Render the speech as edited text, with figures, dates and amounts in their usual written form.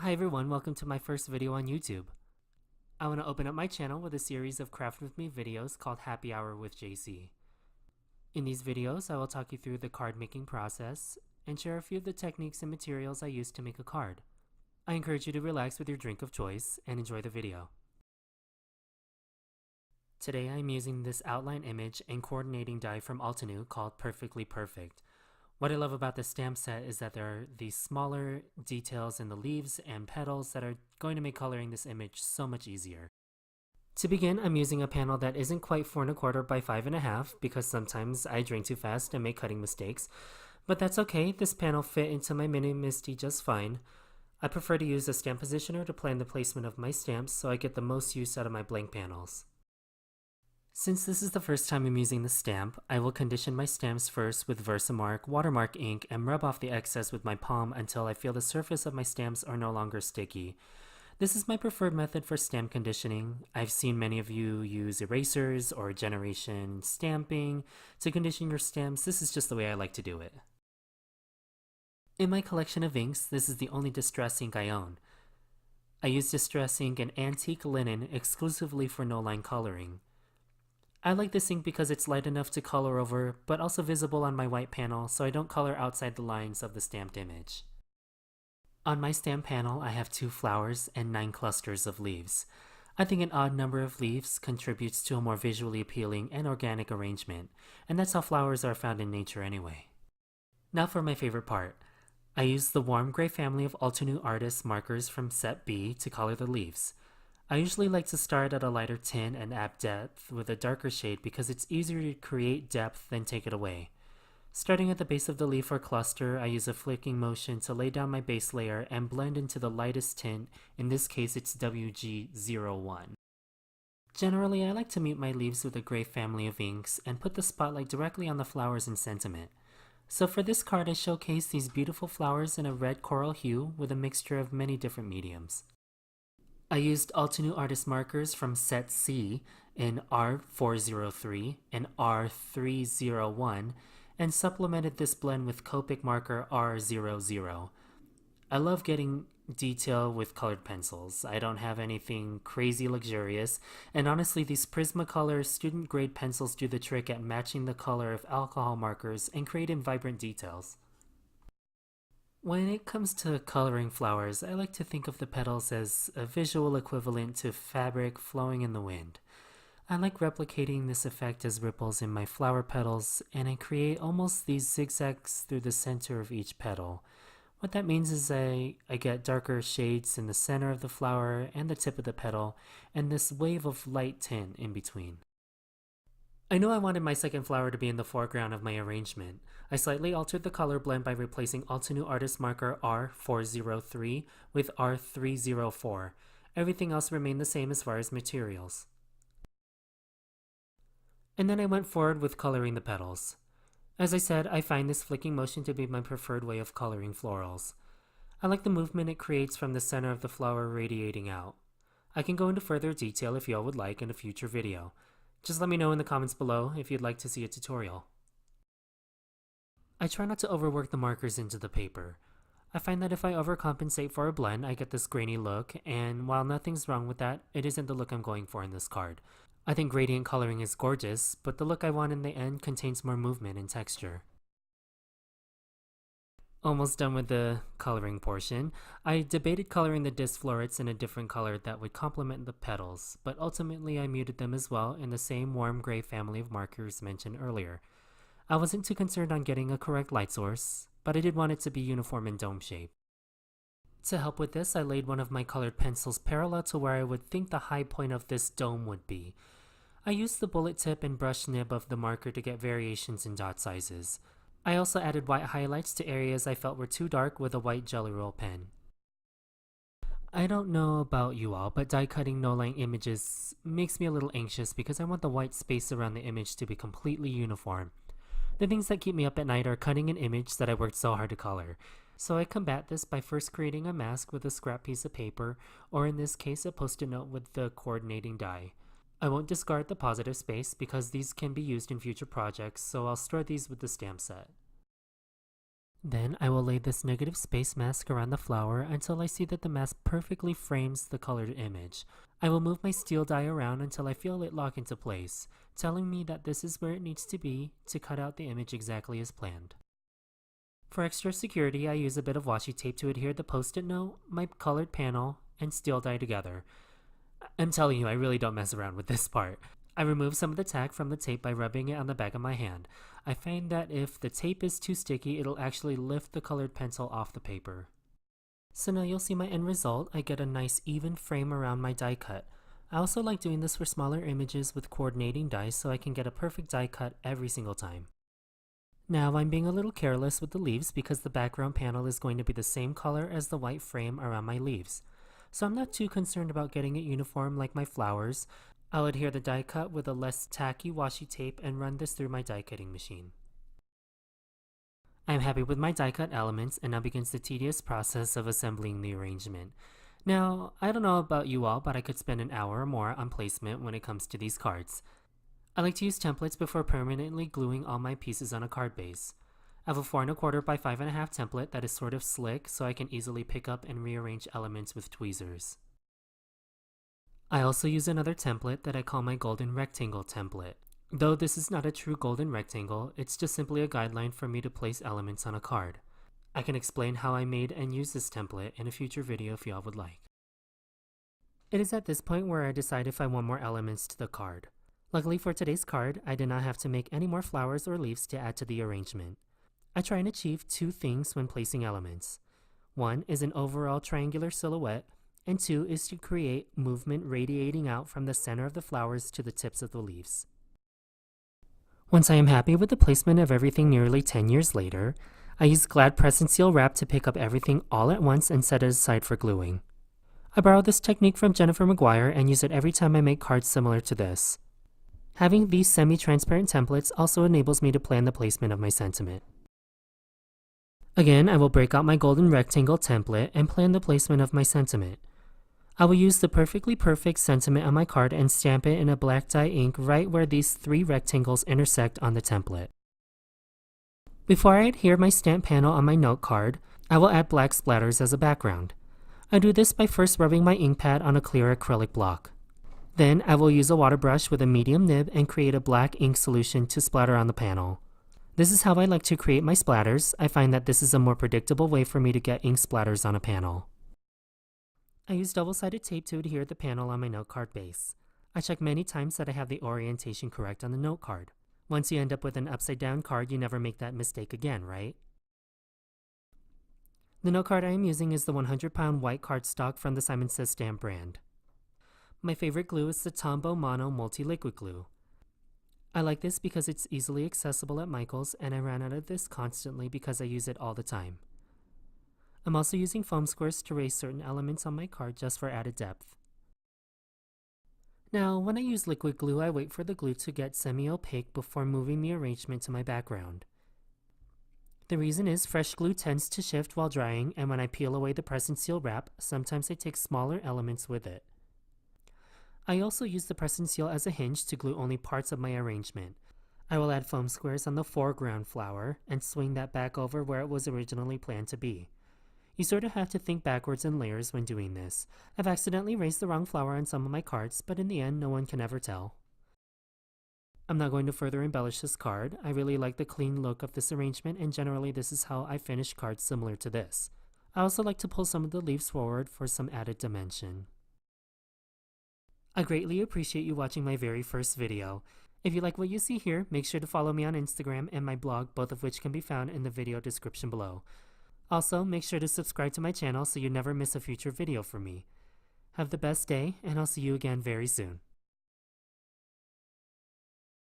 Hi everyone, welcome to my first video on YouTube. I want to open up my channel with a series of Craft With Me videos called Happy Hour with Jaycee. In these videos, I will talk you through the card making process and share a few of the techniques and materials I use to make a card. I encourage you to relax with your drink of choice and enjoy the video. Today I am using this outline image and coordinating die from Altenew called Perfectly Perfect. What I love about this stamp set is that there are these smaller details in the leaves and petals that are going to make coloring this image so much easier. To begin, I'm using a panel that isn't quite 4 1/4 by 5 1/2 because sometimes I drink too fast and make cutting mistakes, but that's okay. This panel fit into my mini MISTI just fine. I prefer to use a stamp positioner to plan the placement of my stamps so I get the most use out of my blank panels. Since this is the first time I'm using the stamp, I will condition my stamps first with Versamark watermark ink and rub off the excess with my palm until I feel the surface of my stamps are no longer sticky. This is my preferred method for stamp conditioning. I've seen many of you use erasers or generation stamping to condition your stamps. This is just the way I like to do it. In my collection of inks, this is the only distress ink I own. I use distress ink and antique linen exclusively for no-line coloring. I like this ink because it's light enough to color over, but also visible on my white panel so I don't color outside the lines of the stamped image. On my stamp panel, I have 2 flowers and 9 clusters of leaves. I think an odd number of leaves contributes to a more visually appealing and organic arrangement, and that's how flowers are found in nature anyway. Now for my favorite part. I used the warm gray family of Altenew Artist markers from set B to color the leaves. I usually like to start at a lighter tint and add depth with a darker shade because it's easier to create depth than take it away. Starting at the base of the leaf or cluster, I use a flicking motion to lay down my base layer and blend into the lightest tint, in this case it's WG01. Generally, I like to mute my leaves with a gray family of inks and put the spotlight directly on the flowers and sentiment. So for this card I showcase these beautiful flowers in a red coral hue with a mixture of many different mediums. I used Altenew Artist markers from set C in R403 and R301 and supplemented this blend with Copic marker R00. I love getting detail with colored pencils. I don't have anything crazy luxurious, and honestly these Prismacolor student grade pencils do the trick at matching the color of alcohol markers and creating vibrant details. When it comes to coloring flowers, I like to think of the petals as a visual equivalent to fabric flowing in the wind. I like replicating this effect as ripples in my flower petals, and I create almost these zigzags through the center of each petal. What that means is I get darker shades in the center of the flower and the tip of the petal, and this wave of light tint in between. I knew I wanted my second flower to be in the foreground of my arrangement. I slightly altered the color blend by replacing Altenew Artist marker R403 with R304. Everything else remained the same as far as materials. And then I went forward with coloring the petals. As I said, I find this flicking motion to be my preferred way of coloring florals. I like the movement it creates from the center of the flower radiating out. I can go into further detail if y'all would like in a future video. Just let me know in the comments below if you'd like to see a tutorial. I try not to overwork the markers into the paper. I find that if I overcompensate for a blend, I get this grainy look, and while nothing's wrong with that, it isn't the look I'm going for in this card. I think gradient coloring is gorgeous, but the look I want in the end contains more movement and texture. Almost done with the coloring portion. I debated coloring the disc florets in a different color that would complement the petals, but ultimately I muted them as well in the same warm gray family of markers mentioned earlier. I wasn't too concerned on getting a correct light source, but I did want it to be uniform in dome shape. To help with this, I laid one of my colored pencils parallel to where I would think the high point of this dome would be. I used the bullet tip and brush nib of the marker to get variations in dot sizes. I also added white highlights to areas I felt were too dark with a white Jelly Roll pen. I don't know about you all, but die cutting no-line images makes me a little anxious because I want the white space around the image to be completely uniform. The things that keep me up at night are cutting an image that I worked so hard to color. So I combat this by first creating a mask with a scrap piece of paper, or in this case a post-it note with the coordinating die. I won't discard the positive space because these can be used in future projects, so I'll store these with the stamp set. Then I will lay this negative space mask around the flower until I see that the mask perfectly frames the colored image. I will move my steel die around until I feel it lock into place, telling me that this is where it needs to be to cut out the image exactly as planned. For extra security, I use a bit of washi tape to adhere the post-it note, my colored panel, and steel die together. I'm telling you, I really don't mess around with this part. I remove some of the tack from the tape by rubbing it on the back of my hand. I find that if the tape is too sticky, it'll actually lift the colored pencil off the paper. So now you'll see my end result. I get a nice even frame around my die cut. I also like doing this for smaller images with coordinating dies so I can get a perfect die cut every single time. Now I'm being a little careless with the leaves because the background panel is going to be the same color as the white frame around my leaves. So I'm not too concerned about getting it uniform like my flowers. I'll adhere the die cut with a less tacky washi tape and run this through my die cutting machine. I'm happy with my die cut elements, and now begins the tedious process of assembling the arrangement. Now, I don't know about you all, but I could spend an hour or more on placement when it comes to these cards. I like to use templates before permanently gluing all my pieces on a card base. I have a 4 1/4 by 5 1/2 template that is sort of slick so I can easily pick up and rearrange elements with tweezers. I also use another template that I call my golden rectangle template. Though this is not a true golden rectangle, it's just simply a guideline for me to place elements on a card. I can explain how I made and use this template in a future video if y'all would like. It is at this point where I decide if I want more elements to the card. Luckily for today's card, I did not have to make any more flowers or leaves to add to the arrangement. I try and achieve two things when placing elements. One is an overall triangular silhouette, and two is to create movement radiating out from the center of the flowers to the tips of the leaves. Once I am happy with the placement of everything nearly 10 years later, I use Glad Press and Seal wrap to pick up everything all at once and set it aside for gluing. I borrowed this technique from Jennifer McGuire and use it every time I make cards similar to this. Having these semi-transparent templates also enables me to plan the placement of my sentiment. Again, I will break out my golden rectangle template and plan the placement of my sentiment. I will use the perfectly perfect sentiment on my card and stamp it in a black dye ink right where these three rectangles intersect on the template. Before I adhere my stamp panel on my note card, I will add black splatters as a background. I do this by first rubbing my ink pad on a clear acrylic block. Then I will use a water brush with a medium nib and create a black ink solution to splatter on the panel. This is how I like to create my splatters. I find that this is a more predictable way for me to get ink splatters on a panel. I use double-sided tape to adhere the panel on my note card base. I check many times that I have the orientation correct on the note card. Once you end up with an upside-down card, you never make that mistake again, right? The note card I am using is the 100-pound white cardstock from the Simon Says Stamp brand. My favorite glue is the Tombow Mono Multi-Liquid Glue. I like this because it's easily accessible at Michael's, and I ran out of this constantly because I use it all the time. I'm also using foam squares to raise certain elements on my card just for added depth. Now, when I use liquid glue, I wait for the glue to get semi-opaque before moving the arrangement to my background. The reason is fresh glue tends to shift while drying, and when I peel away the press and seal wrap, sometimes I take smaller elements with it. I also use the press and seal as a hinge to glue only parts of my arrangement. I will add foam squares on the foreground flower and swing that back over where it was originally planned to be. You sort of have to think backwards in layers when doing this. I've accidentally raised the wrong flower on some of my cards, but in the end, no one can ever tell. I'm not going to further embellish this card. I really like the clean look of this arrangement, and generally this is how I finish cards similar to this. I also like to pull some of the leaves forward for some added dimension. I greatly appreciate you watching my very first video. If you like what you see here, make sure to follow me on Instagram and my blog, both of which can be found in the video description below. Also, make sure to subscribe to my channel so you never miss a future video from me. Have the best day, and I'll see you again very soon.